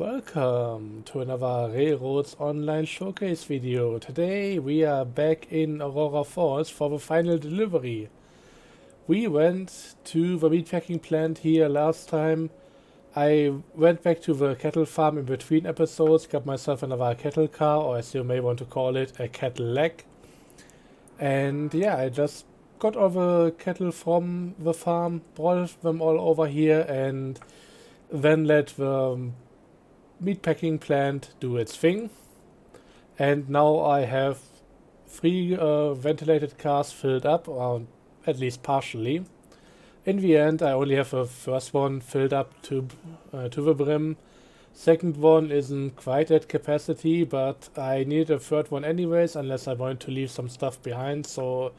Welcome to another Railroads Online Showcase video. Today we are back in Aurora Falls for the final delivery. We went to the meatpacking plant here last time. I went back to the cattle farm in between episodes, got myself another cattle car, or as you may want to call it, a cattle leg. And yeah, I just got all the cattle from the farm, brought them all over here, and then let the meatpacking plant do its thing. And now I have three ventilated cars filled up, or at least partially. In the end, I only have the first one filled up to the brim. Second one isn't quite at capacity, but I need a third one anyways, unless I want to leave some stuff behind, so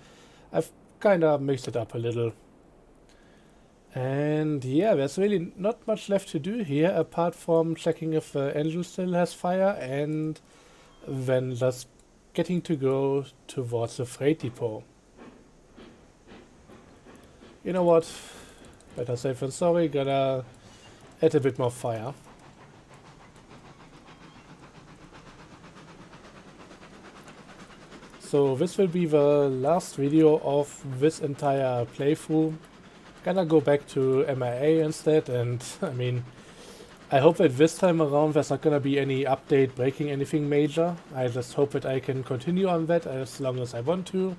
I've kind of mixed it up a little. And yeah, there's really not much left to do here, apart from checking if the engine still has fire, and then just getting to go towards the freight depot. You know what? Better safe than sorry, gotta add a bit more fire. So this will be the last video of this entire playthrough. Gonna go back to MIA instead, and I mean, I hope that this time around there's not gonna be any update breaking anything major. I just hope that I can continue on that as long as I want to.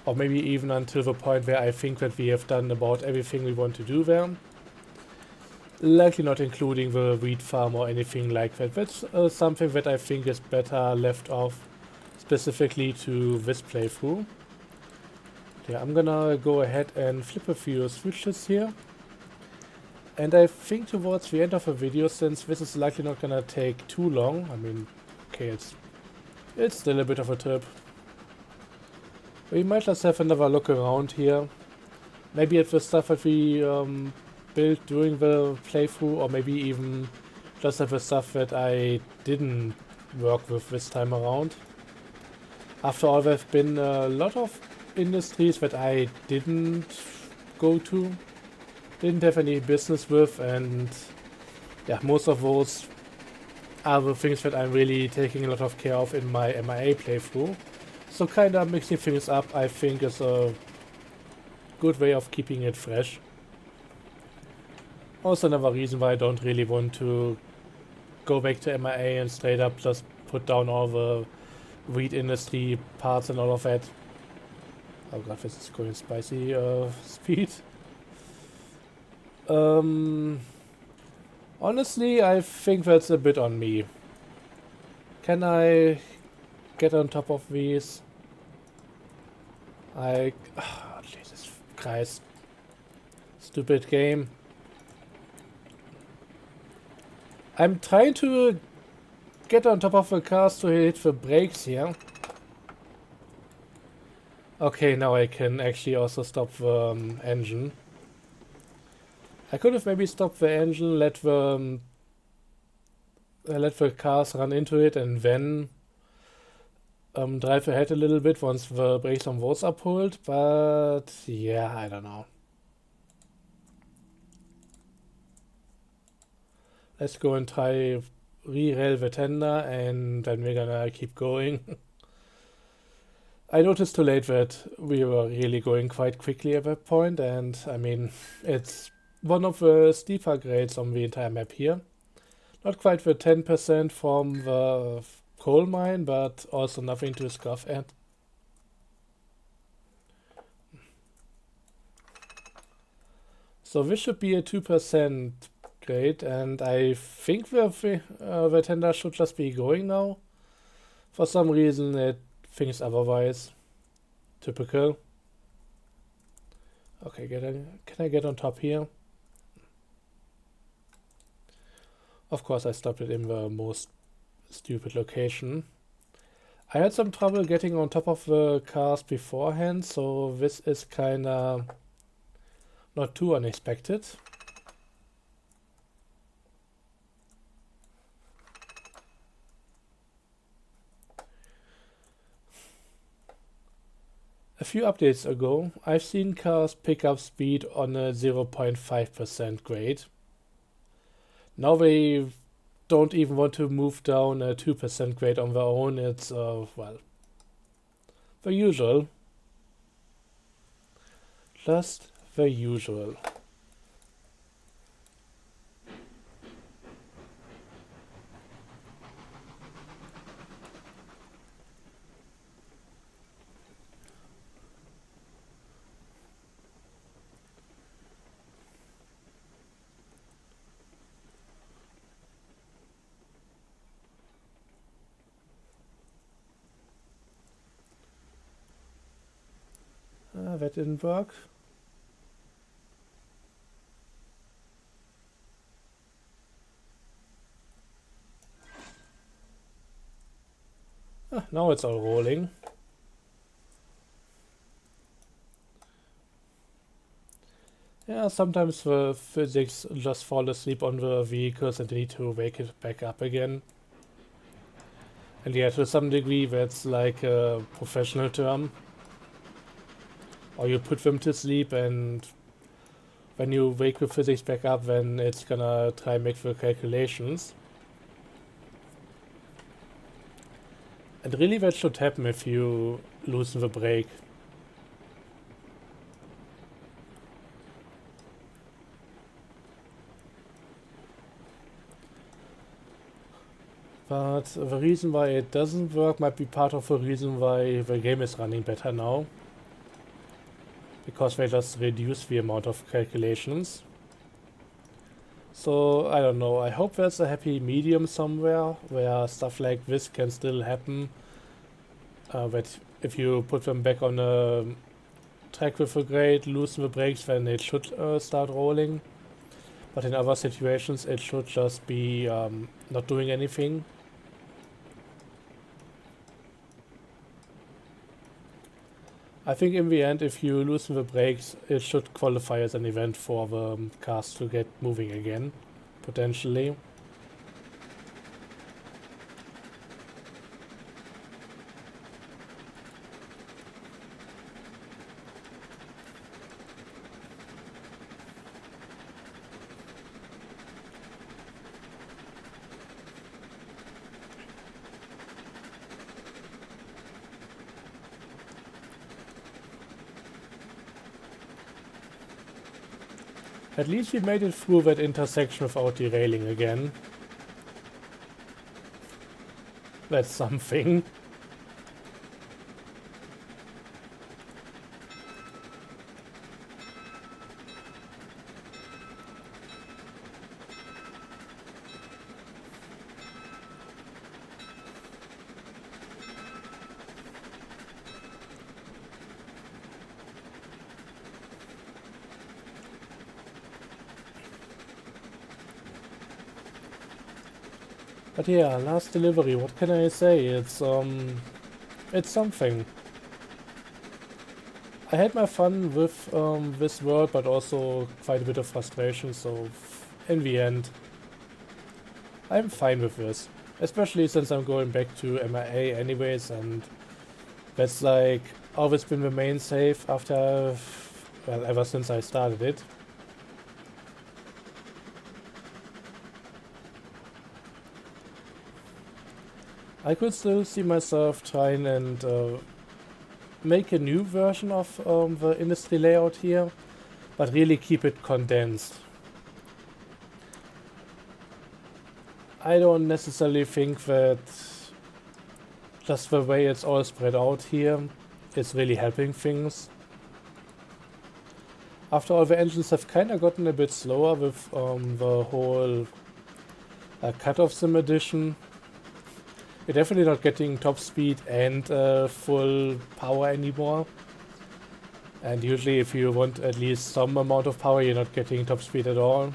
Or maybe even until the point where I think that we have done about everything we want to do there. Likely not including the wheat farm or anything like that. That's something that I think is better left off specifically to this playthrough. Yeah, I'm gonna go ahead and flip a few switches here. And I think towards the end of the video, since this is likely not gonna take too long, I mean, okay, it's still a bit of a trip. We might just have another look around here. Maybe at the stuff that we built during the playthrough, or maybe even just at the stuff that I didn't work with this time around. After all, there have been a lot of industries that I didn't go to, didn't have any business with, and yeah, most of those are the things that I'm really taking a lot of care of in my MIA playthrough. So kind of mixing things up, I think, is a good way of keeping it fresh. Also another reason why I don't really want to go back to MIA and straight up just put down all the wheat industry parts and all of that. Oh god, this is going spicy speed. Honestly, I think that's a bit on me. Can I get on top of these? Oh, Jesus Christ. Stupid game. I'm trying to get on top of the cars to hit the brakes here. Okay, now I can actually also stop the engine. I could have maybe stopped the engine, let the cars run into it, and then drive ahead a little bit once the brakes on those are pulled, but yeah, I don't know. Let's go and try re-rail the tender, and then we're gonna keep going. I noticed too late that we were really going quite quickly at that point, and I mean, it's one of the steeper grades on the entire map here. Not quite the 10% from the coal mine, but also nothing to scoff at. So this should be a 2% grade, and I think the tender should just be going now. For some reason it thinks otherwise. Typical. Okay, can I get on top here? Of course I stopped it in the most stupid location. I had some trouble getting on top of the cars beforehand, so this is kinda not too unexpected. A few updates ago, I've seen cars pick up speed on a 0.5% grade. Now they don't even want to move down a 2% grade on their own. It's, well, the usual. Just the usual. That didn't work. Now it's all rolling. Yeah, sometimes the physics just fall asleep on the vehicles and they need to wake it back up again. And yeah, to some degree that's like a professional term. Or you put them to sleep, and when you wake the physics back up, then it's gonna try and make the calculations. And really that should happen if you loosen the brake. But the reason why it doesn't work might be part of the reason why the game is running better now. Because they just reduce the amount of calculations. So, I don't know, I hope there's a happy medium somewhere where stuff like this can still happen. That if you put them back on a track with a grade, loosen the brakes, then it should start rolling. But in other situations it should just be not doing anything. I think in the end, if you loosen the brakes, it should qualify as an event for the cars to get moving again, potentially. At least we made it through that intersection without derailing again. That's something. But yeah, last delivery, what can I say? It's something. I had my fun with this world, but also quite a bit of frustration, so in the end, I'm fine with this. Especially since I'm going back to MIA anyways, and that's like always been the main save after, well, ever since I started it. I could still see myself trying and make a new version of the industry layout here, but really keep it condensed. I don't necessarily think that just the way it's all spread out here is really helping things. After all, the engines have kinda gotten a bit slower with the whole cut-off sim edition. You're definitely not getting top speed and full power anymore. And usually if you want at least some amount of power, you're not getting top speed at all.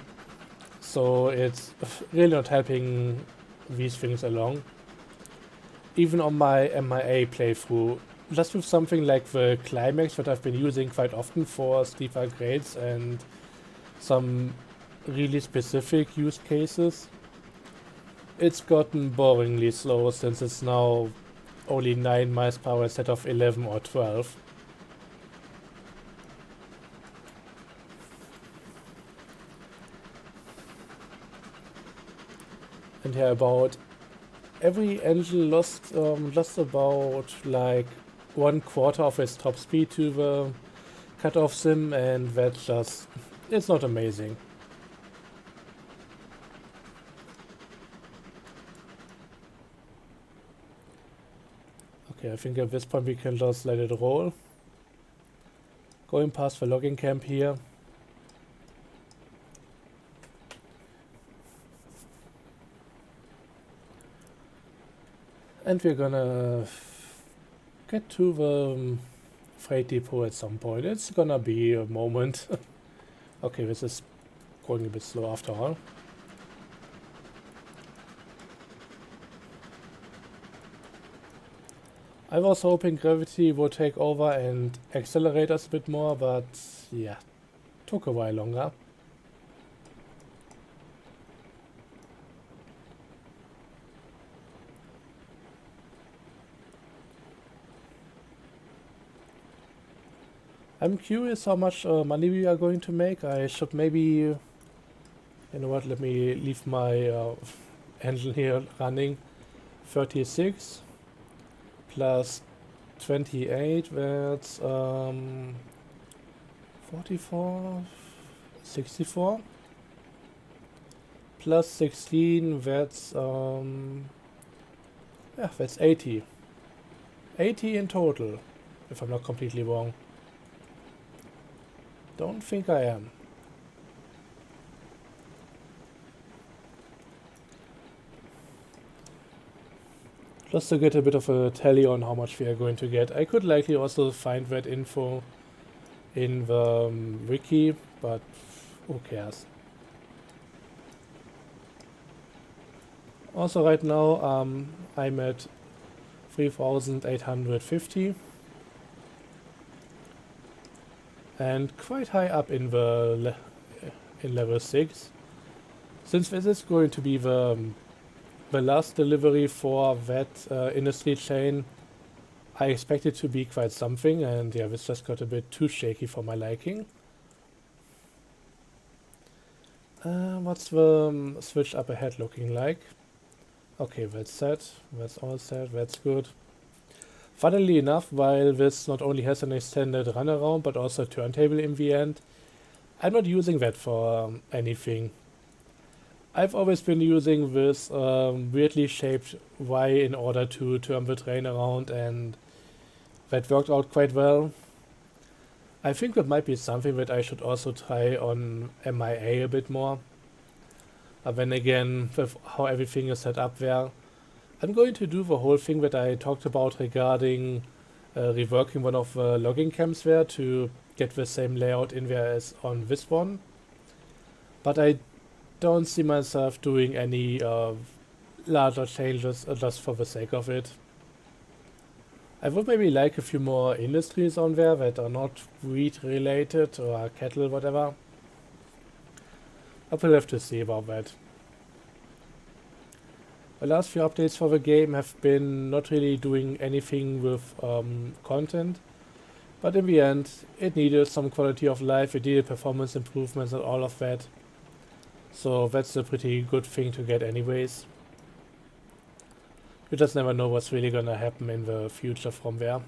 So it's really not helping these things along. Even on my MIA playthrough, just with something like the climax that I've been using quite often for steeper grades and some really specific use cases, it's gotten boringly slow since it's now only 9 miles per hour instead of 11 or 12. And yeah, about every engine lost about like 1/4 of its top speed to the cutoff sim, and that's just, it's not amazing. Okay, I think at this point we can just let it roll. Going past the logging camp here. And we're gonna get to the freight depot at some point. It's gonna be a moment. Okay, this is going a bit slow after all. I was hoping gravity would take over and accelerate us a bit more, but yeah, took a while longer. I'm curious how much money we are going to make. I should maybe, you know what, let me leave my engine here running. 36 plus 28, that's 44, 64. Plus 16, that's yeah, that's 80. 80 in total, if I'm not completely wrong. Don't think I am. Just to get a bit of a tally on how much we are going to get. I could likely also find that info in the wiki, but who cares? Also right now I'm at 3,850 and quite high up in the in level 6. Since this is going to be the last delivery for that industry chain, I expect it to be quite something, and yeah, this just got a bit too shaky for my liking. What's the switch up ahead looking like? Okay, that's set, that's all set, that's good. Funnily enough, while this not only has an extended runaround but also a turntable in the end, I'm not using that for anything. I've always been using this weirdly shaped Y in order to turn the train around, and that worked out quite well. I think that might be something that I should also try on MIA a bit more. But then again, with how everything is set up there, I'm going to do the whole thing that I talked about regarding reworking one of the logging camps there to get the same layout in there as on this one. But I don't see myself doing any larger changes just for the sake of it. I would maybe like a few more industries on there that are not wheat related or cattle, whatever. I will have to see about that. The last few updates for the game have been not really doing anything with content, but in the end it needed some quality of life, it needed performance improvements and all of that. So that's a pretty good thing to get anyways. You just never know what's really gonna happen in the future from there.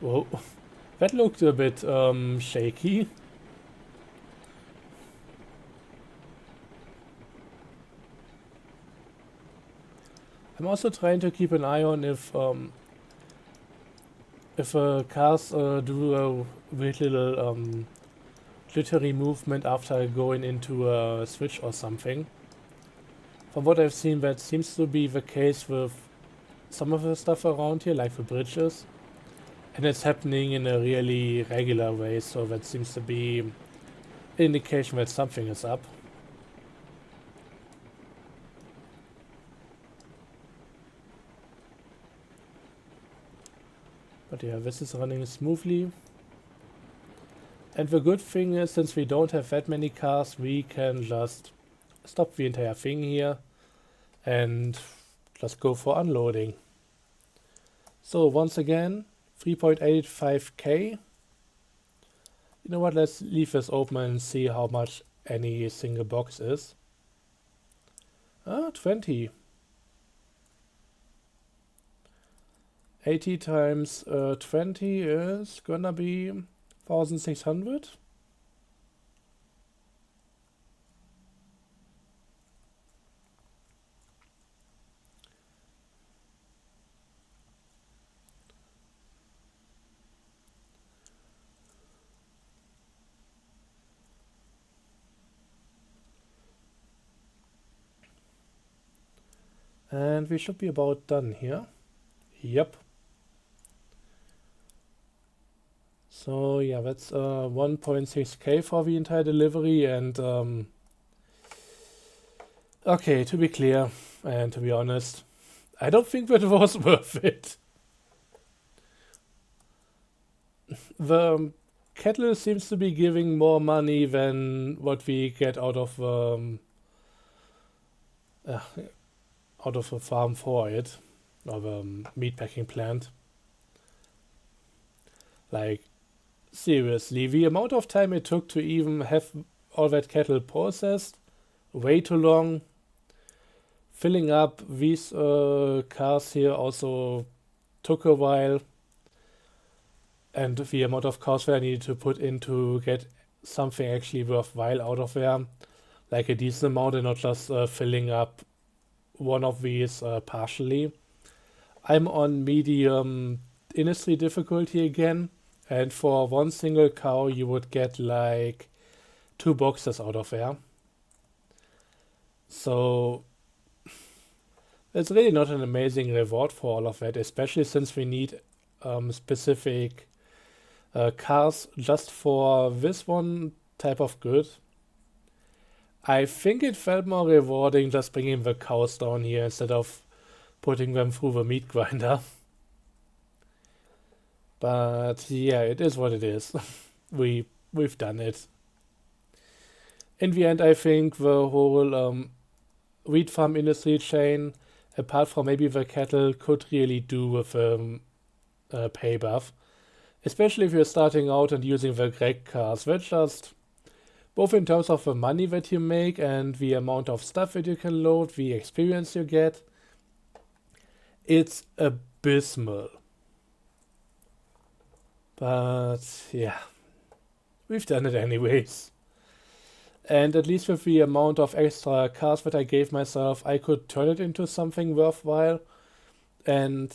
Whoa, that looked a bit shaky. I'm also trying to keep an eye on if cars do a weird little glittery movement after going into a switch or something. From what I've seen, that seems to be the case with some of the stuff around here, like the bridges. And it's happening in a really regular way, so that seems to be an indication that something is up. But yeah, this is running smoothly. And the good thing is, since we don't have that many cars, we can just stop the entire thing here. and just go for unloading. So once again, 3.85k. You know what, let's leave this open and see how much any single box is. 20. 80 times 20 is gonna be 1600. And we should be about done here. Yep. So yeah, that's 1.6k for the entire delivery, and okay, to be clear and to be honest, I don't think that was worth it. The kettle seems to be giving more money than what we get out of a farm for it, or the meatpacking plant. Like, seriously, the amount of time it took to even have all that cattle processed, way too long. Filling up these cars here also took a while, and the amount of cows that I needed to put in to get something actually worthwhile out of there, like a decent amount, and not just filling up one of these partially. I'm on medium industry difficulty again, and for one single cow you would get like 2 boxes out of there. So it's really not an amazing reward for all of that, especially since we need specific cars just for this one type of good. I think it felt more rewarding just bringing the cows down here instead of putting them through the meat grinder. But yeah, it is what it is. We've done it. In the end, I think the whole wheat farm industry chain, apart from maybe the cattle, could really do with pay buff. Especially if you're starting out and using the Greg cars, which just, both in terms of the money that you make and the amount of stuff that you can load, the experience you get, it's abysmal. But yeah, we've done it anyways. And at least with the amount of extra cars that I gave myself, I could turn it into something worthwhile. And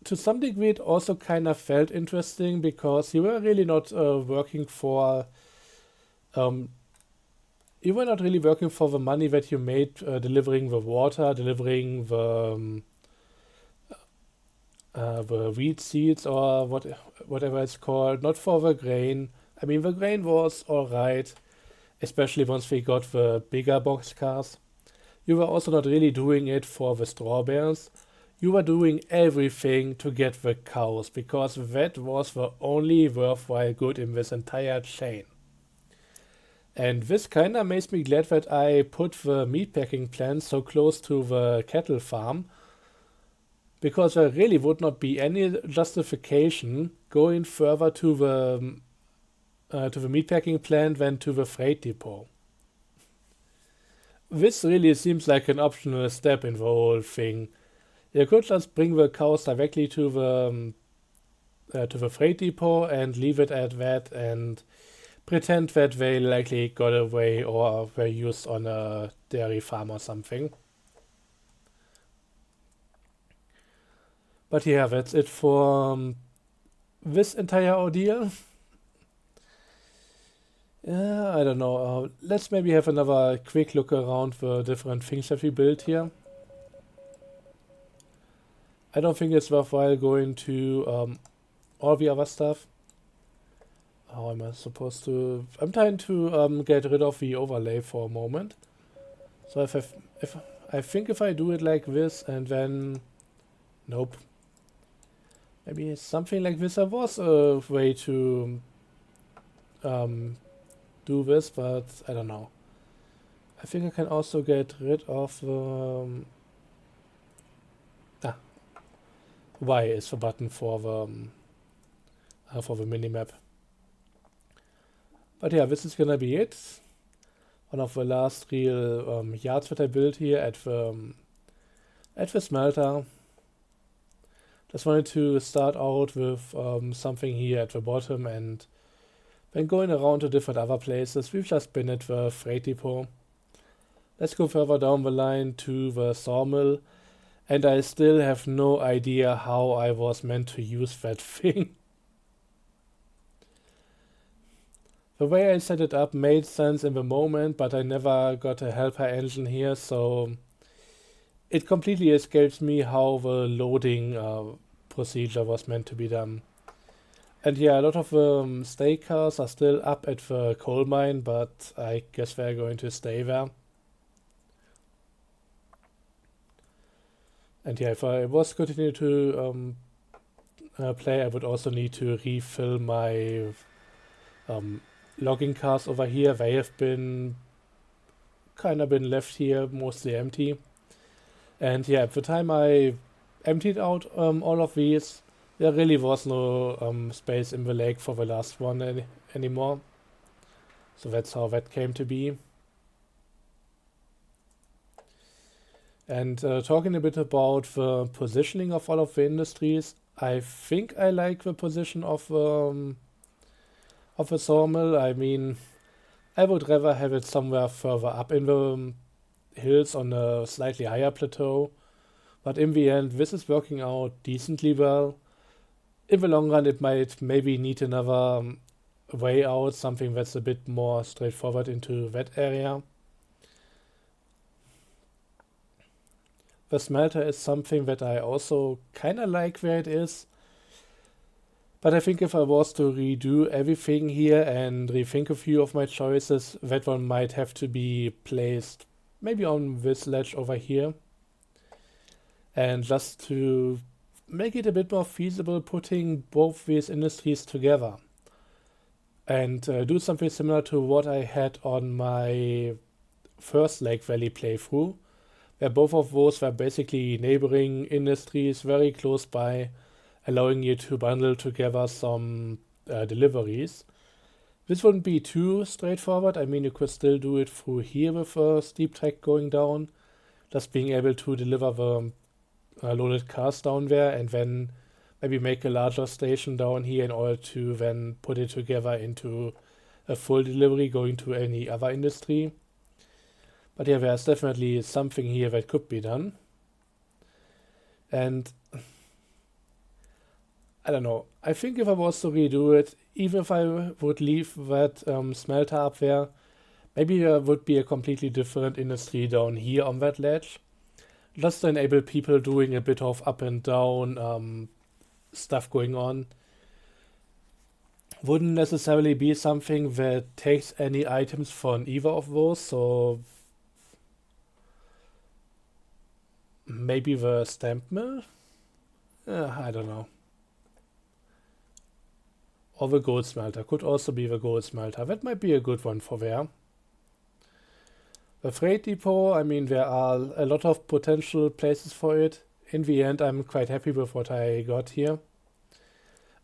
to some degree, it also kind of felt interesting because you were really not working for you were not really working for the money that you made delivering the water, delivering the wheat seeds or whatever it's called, not for the grain. I mean, the grain was alright, especially once we got the bigger box cars. You were also not really doing it for the straw bales. You were doing everything to get the cows, because that was the only worthwhile good in this entire chain. And this kinda makes me glad that I put the meatpacking plant so close to the cattle farm, because there really would not be any justification going further to the meatpacking plant than to the freight depot. This really seems like an optional step in the whole thing. You could just bring the cows directly to the freight depot and leave it at that and pretend that they likely got away or were used on a dairy farm or something. But yeah, that's it for this entire ordeal. Yeah, I don't know. Let's maybe have another quick look around the different things that we built here. I don't think it's worthwhile going to all the other stuff. How am I supposed to... I'm trying to get rid of the overlay for a moment. So if I think if I do it like this and then... Nope. Maybe something like this. There was a way to do this, but I don't know. I think I can also get rid of Y is the button for the minimap. But yeah, this is gonna be it. One of the last real yards that I built here at the smelter. Just wanted to start out with something here at the bottom, and then going around to different other places. We've just been at the freight depot. Let's go further down the line to the sawmill, and I still have no idea how I was meant to use that thing. The way I set it up made sense in the moment, but I never got a helper engine here, so it completely escapes me how the loading procedure was meant to be done. And yeah, a lot of stake cars are still up at the coal mine, but I guess they're going to stay there. And yeah, if I was to continue to play, I would also need to refill my logging cars over here. They have been left here mostly empty. And yeah, at the time I emptied out all of these, there really was no space in the lake for the last one anymore. So that's how that came to be. And talking a bit about the positioning of all of the industries, I think I like the position of a sawmill. I mean, I would rather have it somewhere further up in the hills on a slightly higher plateau. But in the end, this is working out decently well. In the long run, it might maybe need another way out, something that's a bit more straightforward into that area. The smelter is something that I also kind of like where it is. But I think if I was to redo everything here and rethink a few of my choices, that one might have to be placed maybe on this ledge over here. And just to make it a bit more feasible, putting both these industries together. And do something similar to what I had on my first Lake Valley playthrough, where both of those were basically neighboring industries very close by, allowing you to bundle together some deliveries. This wouldn't be too straightforward. I mean, you could still do it through here with a steep track going down, just being able to deliver the loaded cars down there and then maybe make a larger station down here in order to then put it together into a full delivery going to any other industry. But yeah, there's definitely something here that could be done. And I don't know. I think if I was to redo it, even if I would leave that smelter up there, maybe there would be a completely different industry down here on that ledge. Just to enable people doing a bit of up and down stuff going on. Wouldn't necessarily be something that takes any items from either of those, so maybe the stamp mill? I don't know. Or the gold smelter. Could also be the gold smelter. That might be a good one for there. The freight depot, I mean, there are a lot of potential places for it. In the end, I'm quite happy with what I got here.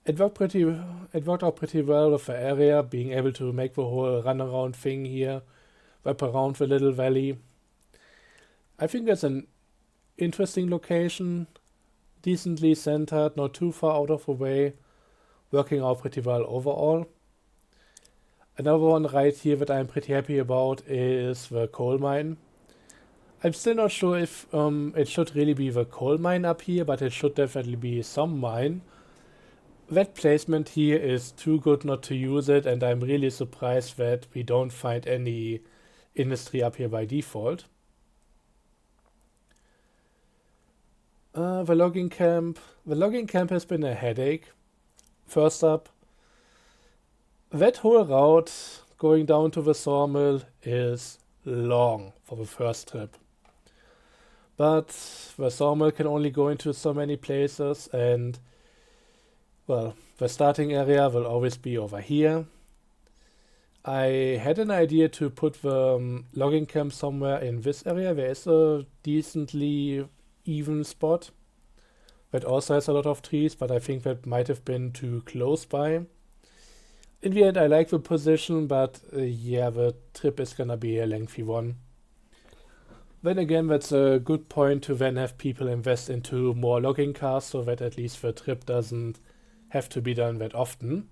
It worked out pretty well with the area, being able to make the whole runaround thing here, wrap around the little valley. I think that's an interesting location, decently centered, not too far out of the way, working out pretty well overall. Another one right here that I'm pretty happy about is the coal mine. I'm still not sure if it should really be the coal mine up here, but it should definitely be some mine. That placement here is too good not to use it, and I'm really surprised that we don't find any industry up here by default. The logging camp. The logging camp has been a headache. First up, that whole route going down to the sawmill is long for the first trip. But the sawmill can only go into so many places, and well, the starting area will always be over here. I had an idea to put the logging camp somewhere in this area. There is a decently even spot. that also has a lot of trees, but I think that might have been too close by. In the end, I like the position, but yeah, the trip is gonna be a lengthy one. Then again, that's a good point to then have people invest into more logging cars so that at least the trip doesn't have to be done that often.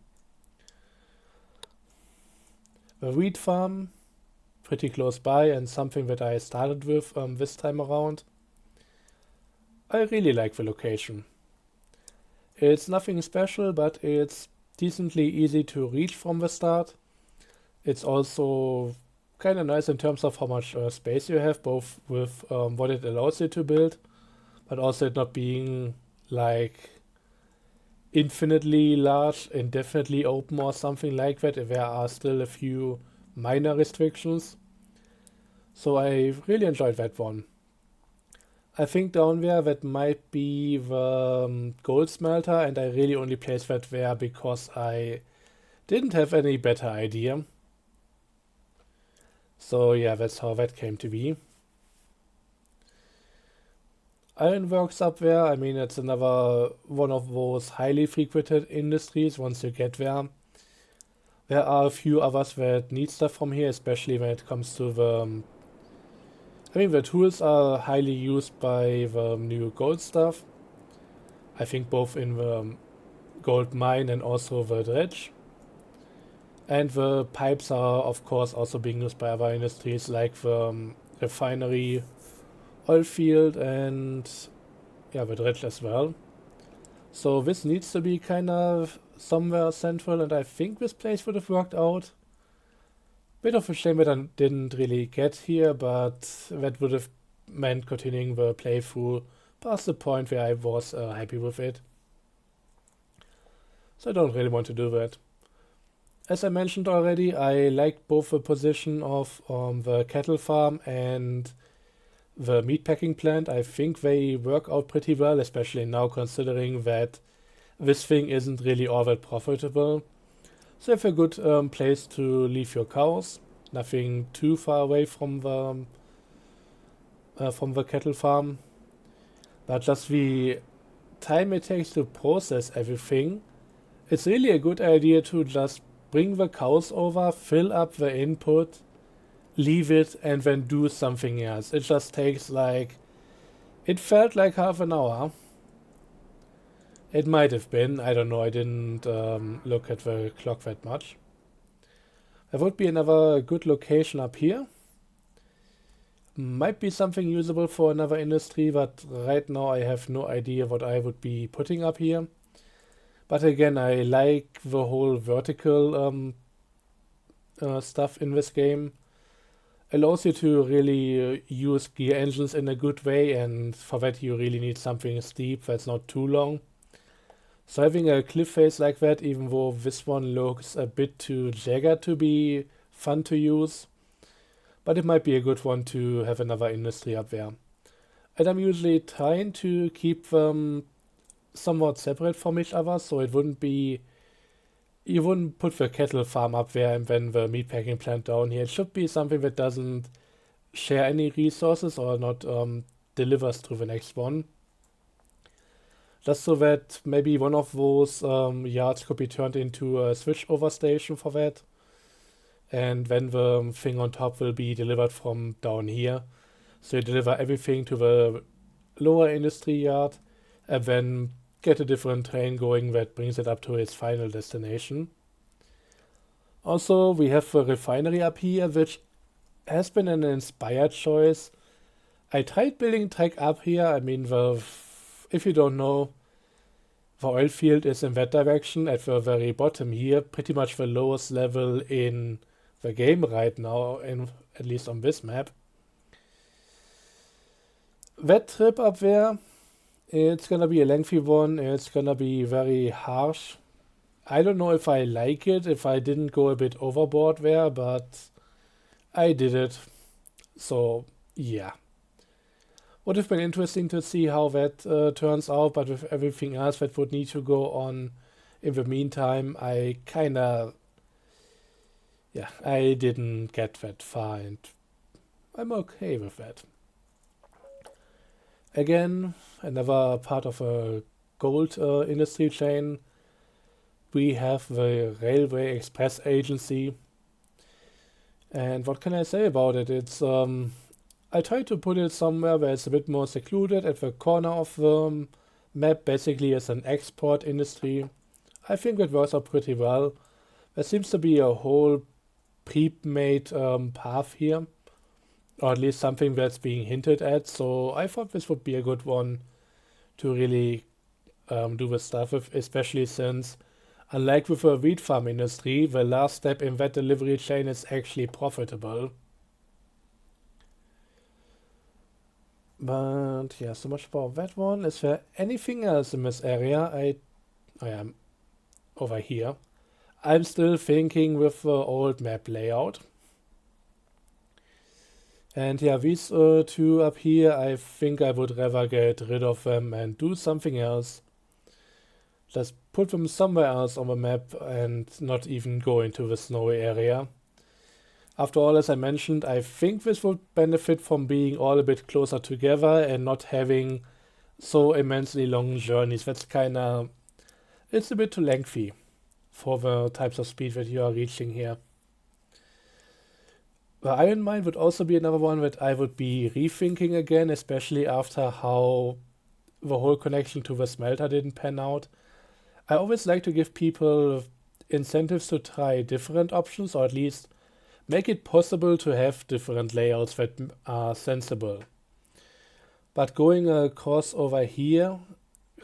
The wheat farm, pretty close by and something that I started with this time around. I really like the location. It's nothing special, but it's decently easy to reach from the start. It's also kind of nice in terms of how much space you have, both with what it allows you to build, but also it not being like infinitely large, indefinitely open or something like that. There are still a few minor restrictions. So I really enjoyed that one. I think down there that might be the gold smelter, and I really only placed that there because I didn't have any better idea. So yeah, that's how that came to be. Ironworks up there, I mean, it's another one of those highly frequented industries once you get there. There are a few others that need stuff from here, especially when it comes to the tools are highly used by the new gold stuff. I think both in the gold mine and also the dredge. And the pipes are, of course, also being used by other industries like the refinery, oil field, and yeah, the dredge as well. So this needs to be kind of somewhere central, and I think this place would have worked out. Bit of a shame that I didn't really get here, but that would have meant continuing the playthrough past the point where I was happy with it. So I don't really want to do that. As I mentioned already, I like both the position of the cattle farm and the meatpacking plant. I think they work out pretty well, especially now considering that this thing isn't really all that profitable. So you have a good place to leave your cows. Nothing too far away from the cattle farm. But just the time it takes to process everything, it's really a good idea to just bring the cows over, fill up the input, leave it, and then do something else. It just takes it felt like half an hour. It might have been, I don't know, I didn't look at the clock that much. There would be another good location up here. Might be something usable for another industry, but right now I have no idea what I would be putting up here. But again, I like the whole vertical stuff in this game. Allows you to really use gear engines in a good way, and for that you really need something steep that's not too long. So having a cliff face like that, even though this one looks a bit too jagged to be fun to use, but it might be a good one to have another industry up there. And I'm usually trying to keep them somewhat separate from each other, so it wouldn't be, you wouldn't put the cattle farm up there and then the meatpacking plant down here. It should be something that doesn't share any resources or not delivers to the next one. Just so that maybe one of those yards could be turned into a switchover station for that. And then the thing on top will be delivered from down here. So you deliver everything to the lower industry yard and then get a different train going that brings it up to its final destination. Also, we have a refinery up here, which has been an inspired choice. I tried building track up here. I mean, if you don't know, the oil field is in that direction at the very bottom here, pretty much the lowest level in the game right now, at least on this map. That trip up there, it's gonna be a lengthy one, it's gonna be very harsh. I don't know if I like it, if I didn't go a bit overboard there, but I did it. So, yeah. Would have been interesting to see how that turns out, but with everything else that would need to go on in the meantime, I didn't get that far, and I'm okay with that. Again, another part of a gold industry chain. We have the Railway Express Agency. And what can I say about it? I tried to put it somewhere where it's a bit more secluded at the corner of the map, basically as an export industry. I think it works out pretty well. There seems to be a whole pre-made path here, or at least something that's being hinted at, so I thought this would be a good one to really do the stuff with, especially since, unlike with the wheat farm industry, the last step in that delivery chain is actually profitable. But yeah, so much about that one. Is there anything else in this area? I am over here. I'm still thinking with the old map layout. And yeah, these two up here, I think I would rather get rid of them and do something else. Just put them somewhere else on the map and not even go into the snowy area. After all, as I mentioned, I think this would benefit from being all a bit closer together and not having so immensely long journeys. That's kinda... it's a bit too lengthy for the types of speed that you are reaching here. The Iron Mine would also be another one that I would be rethinking again, especially after how the whole connection to the smelter didn't pan out. I always like to give people incentives to try different options, or at least make it possible to have different layouts that are sensible. But going across over here,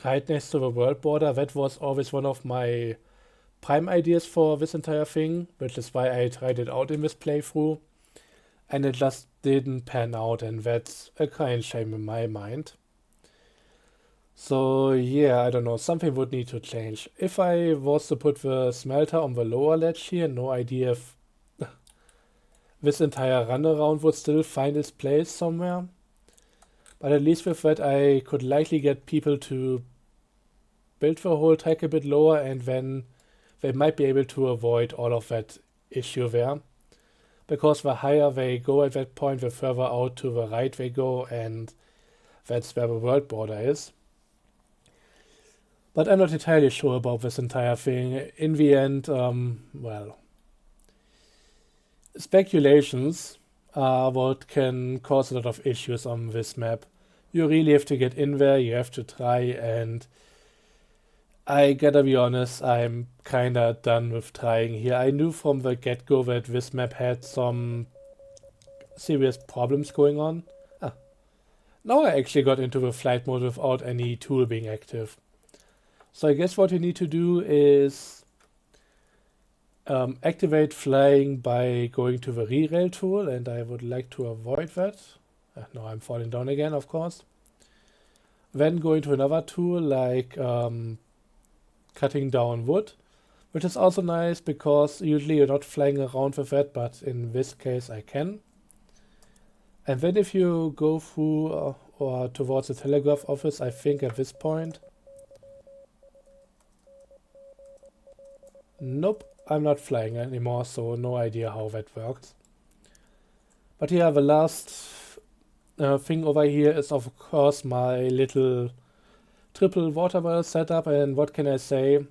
right next to the world border, that was always one of my prime ideas for this entire thing, which is why I tried it out in this playthrough. And it just didn't pan out, and that's a kind shame in my mind. So yeah, I don't know, something would need to change. If I was to put the smelter on the lower ledge here, no idea if this entire runaround would still find its place somewhere. But at least with that I could likely get people to build the whole track a bit lower, and then they might be able to avoid all of that issue there. Because the higher they go at that point, the further out to the right they go, and that's where the world border is. But I'm not entirely sure about this entire thing. In the end, well, speculations are what can cause a lot of issues on this map. You really have to get in there, you have to try, and I gotta be honest, I'm kinda done with trying here. I knew from the get-go that this map had some serious problems going on. Now I actually got into the flight mode without any tool being active. So I guess what you need to do is activate flying by going to the re-rail tool, and I would like to avoid that. No, I'm falling down again, of course. Then going to another tool like cutting down wood, which is also nice because usually you're not flying around with that, but in this case I can. And then if you go through or towards the telegraph office, I think at this point... Nope, I'm not flying anymore, so no idea how that works. But yeah, the last thing over here is of course my little triple water well setup, and what can I say?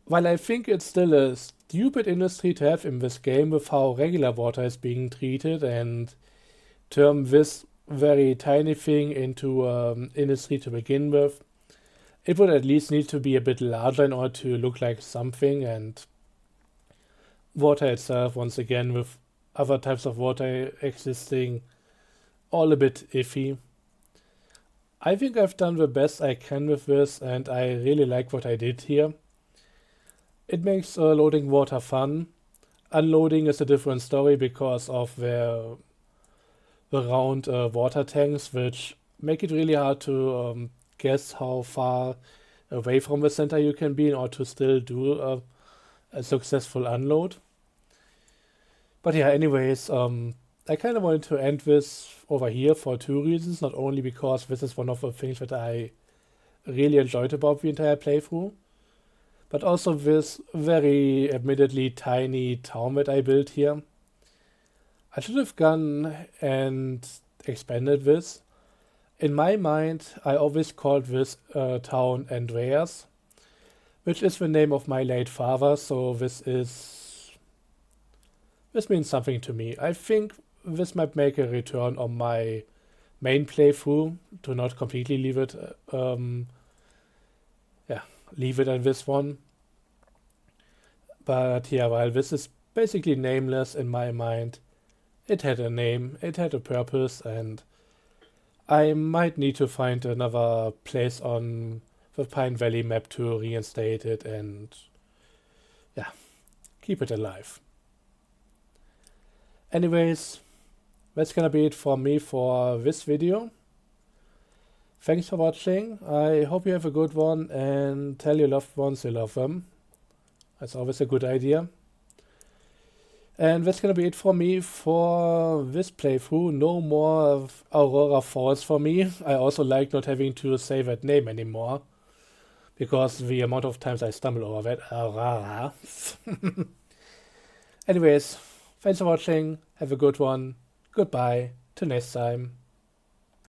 While I think it's still a stupid industry to have in this game with how regular water is being treated, and turn this very tiny thing into industry to begin with, it would at least need to be a bit larger in order to look like something, and water itself, once again, with other types of water existing, all a bit iffy. I think I've done the best I can with this, and I really like what I did here. It makes loading water fun. Unloading is a different story because of the round water tanks, which make it really hard to guess how far away from the center you can be in order to still do a successful unload. But yeah, anyways, I kind of wanted to end this over here for two reasons. Not only because this is one of the things that I really enjoyed about the entire playthrough, but also this very admittedly tiny town that I built here. I should have gone and expanded this. In my mind, I always called this town Andreas, which is the name of my late father, so this means something to me. I think this might make a return on my main playthrough to not completely leave it yeah, leave it on this one. But yeah, while this is basically nameless in my mind, it had a name, it had a purpose, and I might need to find another place on the Pine Valley map to reinstate it and yeah, keep it alive. Anyways, that's gonna be it for me for this video. Thanks for watching. I hope you have a good one and tell your loved ones you love them. That's always a good idea. And that's gonna be it for me for this playthrough. No more of Aurora Falls for me. I also like not having to say that name anymore, because the amount of times I stumble over that. Aurora. Anyways, thanks for watching. Have a good one. Goodbye. Till next time.